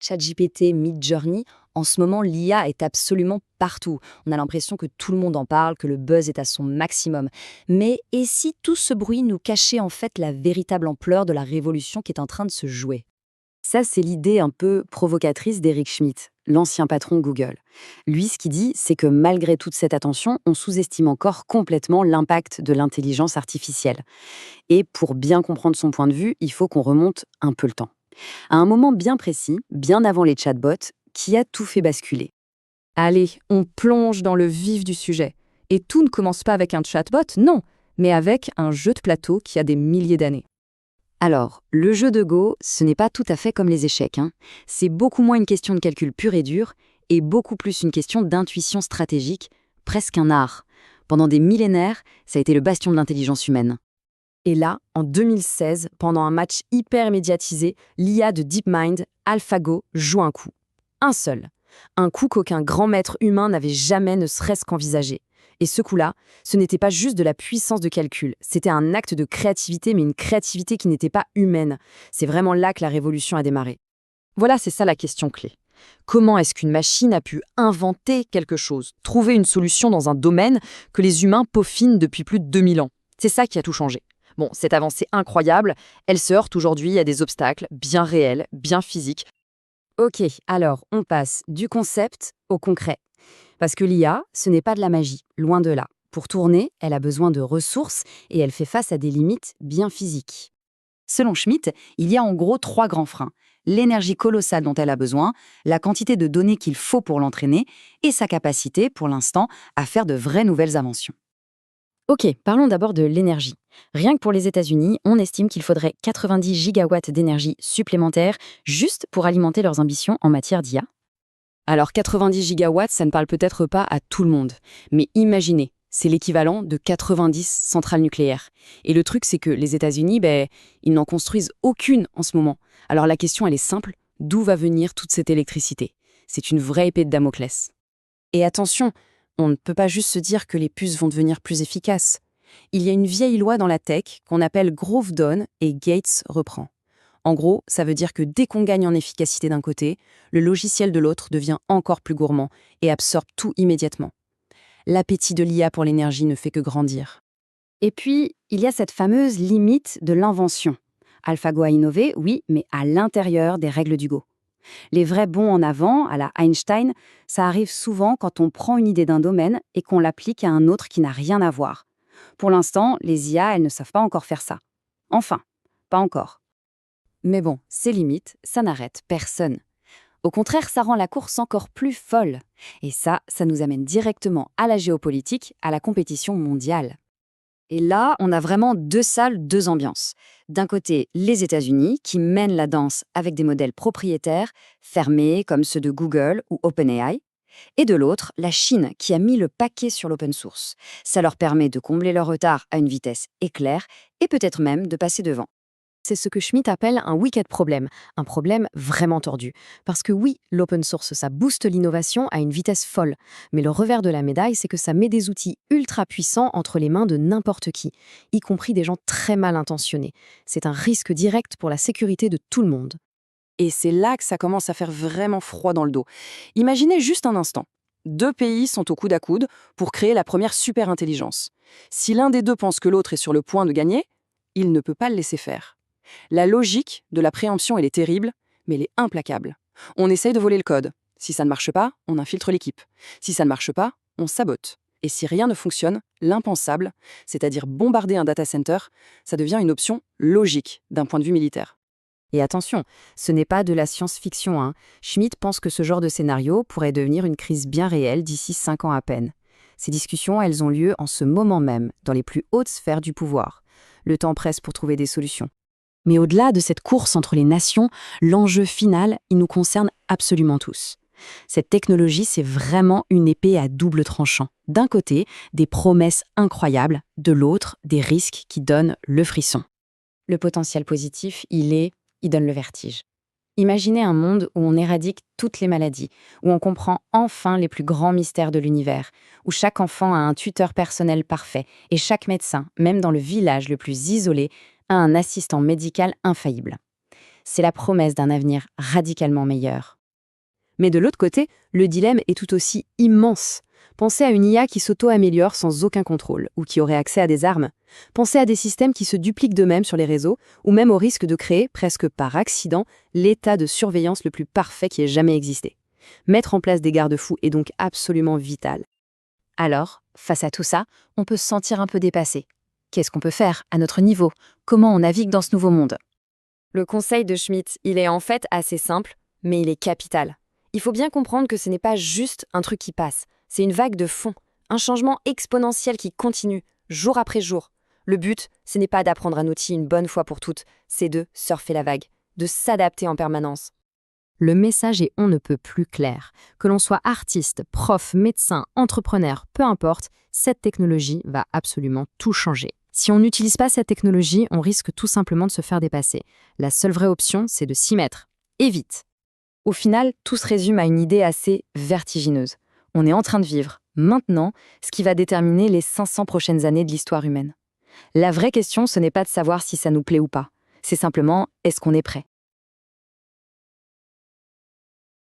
ChatGPT, Midjourney, en ce moment, l'IA est absolument partout. On a l'impression que tout le monde en parle, que le buzz est à son maximum. Mais et si tout ce bruit nous cachait en fait la véritable ampleur de la révolution qui est en train de se jouer? Ça, c'est l'idée un peu provocatrice d'Eric Schmidt, l'ancien patron de Google. Lui, ce qu'il dit, c'est que malgré toute cette attention, on sous-estime encore complètement l'impact de l'intelligence artificielle. Et pour bien comprendre son point de vue, il faut qu'on remonte un peu le temps. À un moment bien précis, bien avant les chatbots, qui a tout fait basculer. Allez, on plonge dans le vif du sujet. Et tout ne commence pas avec un chatbot, non, mais avec un jeu de plateau qui a des milliers d'années. Alors, le jeu de Go, ce n'est pas tout à fait comme les échecs, hein. C'est beaucoup moins une question de calcul pur et dur, et beaucoup plus une question d'intuition stratégique, presque un art. Pendant des millénaires, ça a été le bastion de l'intelligence humaine. Et là, en 2016, pendant un match hyper médiatisé, l'IA de DeepMind, AlphaGo, joue un coup. Un seul. Un coup qu'aucun grand maître humain n'avait jamais ne serait-ce qu'envisagé. Et ce coup-là, ce n'était pas juste de la puissance de calcul, c'était un acte de créativité, mais une créativité qui n'était pas humaine. C'est vraiment là que la révolution a démarré. Voilà, c'est ça la question clé. Comment est-ce qu'une machine a pu inventer quelque chose, trouver une solution dans un domaine que les humains peaufinent depuis plus de 2000 ans? C'est ça qui a tout changé. Bon, cette avancée incroyable, elle se heurte aujourd'hui à des obstacles bien réels, bien physiques. Ok, alors on passe du concept au concret. Parce que l'IA, ce n'est pas de la magie, loin de là. Pour tourner, elle a besoin de ressources et elle fait face à des limites bien physiques. Selon Schmidt, il y a en gros 3 grands freins. L'énergie colossale dont elle a besoin, la quantité de données qu'il faut pour l'entraîner et sa capacité, pour l'instant, à faire de vraies nouvelles inventions. Ok, parlons d'abord de l'énergie. Rien que pour les États-Unis, on estime qu'il faudrait 90 gigawatts d'énergie supplémentaire juste pour alimenter leurs ambitions en matière d'IA. Alors 90 gigawatts, ça ne parle peut-être pas à tout le monde. Mais imaginez, c'est l'équivalent de 90 centrales nucléaires. Et le truc, c'est que les États-Unis, ils n'en construisent aucune en ce moment. Alors la question, elle est simple, d'où va venir toute cette électricité? C'est une vraie épée de Damoclès. Et attention, on ne peut pas juste se dire que les puces vont devenir plus efficaces. Il y a une vieille loi dans la tech qu'on appelle Grove donne et Gates reprend. En gros, ça veut dire que dès qu'on gagne en efficacité d'un côté, le logiciel de l'autre devient encore plus gourmand et absorbe tout immédiatement. L'appétit de l'IA pour l'énergie ne fait que grandir. Et puis, il y a cette fameuse limite de l'invention. AlphaGo a innové, oui, mais à l'intérieur des règles du Go. Les vrais bonds en avant, à la Einstein, ça arrive souvent quand on prend une idée d'un domaine et qu'on l'applique à un autre qui n'a rien à voir. Pour l'instant, les IA, elles ne savent pas encore faire ça. Enfin, pas encore. Mais bon, ces limites, ça n'arrête personne. Au contraire, ça rend la course encore plus folle. Et ça nous amène directement à la géopolitique, à la compétition mondiale. Et là, on a vraiment 2 salles, 2 ambiances. D'un côté, les États-Unis, qui mènent la danse avec des modèles propriétaires, fermés comme ceux de Google ou OpenAI. Et de l'autre, la Chine, qui a mis le paquet sur l'open source. Ça leur permet de combler leur retard à une vitesse éclair et peut-être même de passer devant. C'est ce que Schmitt appelle un wicked problem, un problème vraiment tordu. Parce que oui, l'open source, ça booste l'innovation à une vitesse folle. Mais le revers de la médaille, c'est que ça met des outils ultra puissants entre les mains de n'importe qui, y compris des gens très mal intentionnés. C'est un risque direct pour la sécurité de tout le monde. Et c'est là que ça commence à faire vraiment froid dans le dos. Imaginez juste un instant. 2 pays sont au coude à coude pour créer la première super-intelligence. Si l'un des deux pense que l'autre est sur le point de gagner, il ne peut pas le laisser faire. La logique de la préemption, elle est terrible, mais elle est implacable. On essaye de voler le code. Si ça ne marche pas, on infiltre l'équipe. Si ça ne marche pas, on sabote. Et si rien ne fonctionne, l'impensable, c'est-à-dire bombarder un data center, ça devient une option logique d'un point de vue militaire. Et attention, ce n'est pas de la science-fiction, hein. Schmitt pense que ce genre de scénario pourrait devenir une crise bien réelle d'ici 5 ans à peine. Ces discussions, elles ont lieu en ce moment même, dans les plus hautes sphères du pouvoir. Le temps presse pour trouver des solutions. Mais au-delà de cette course entre les nations, l'enjeu final, il nous concerne absolument tous. Cette technologie, c'est vraiment une épée à double tranchant. D'un côté, des promesses incroyables, de l'autre, des risques qui donnent le frisson. Le potentiel positif, il donne le vertige. Imaginez un monde où on éradique toutes les maladies, où on comprend enfin les plus grands mystères de l'univers, où chaque enfant a un tuteur personnel parfait et chaque médecin, même dans le village le plus isolé, a un assistant médical infaillible. c'est la promesse d'un avenir radicalement meilleur. Mais de l'autre côté, le dilemme est tout aussi immense. Pensez à une IA qui s'auto-améliore sans aucun contrôle, ou qui aurait accès à des armes. Pensez à des systèmes qui se dupliquent d'eux-mêmes sur les réseaux, ou même au risque de créer, presque par accident, l'état de surveillance le plus parfait qui ait jamais existé. Mettre en place des garde-fous est donc absolument vital. Alors, face à tout ça, on peut se sentir un peu dépassé. Qu'est-ce qu'on peut faire à notre niveau? Comment on navigue dans ce nouveau monde? Le conseil de Schmitt, il est en fait assez simple, mais il est capital. Il faut bien comprendre que ce n'est pas juste un truc qui passe, c'est une vague de fond, un changement exponentiel qui continue, jour après jour. Le but, ce n'est pas d'apprendre un outil une bonne fois pour toutes, c'est de surfer la vague, de s'adapter en permanence. Le message est on ne peut plus clair. Que l'on soit artiste, prof, médecin, entrepreneur, peu importe, cette technologie va absolument tout changer. Si on n'utilise pas cette technologie, on risque tout simplement de se faire dépasser. La seule vraie option, c'est de s'y mettre. Et vite. Au final, tout se résume à une idée assez vertigineuse. On est en train de vivre, maintenant, ce qui va déterminer les 500 prochaines années de l'histoire humaine. La vraie question, ce n'est pas de savoir si ça nous plaît ou pas. C'est simplement, est-ce qu'on est prêt ?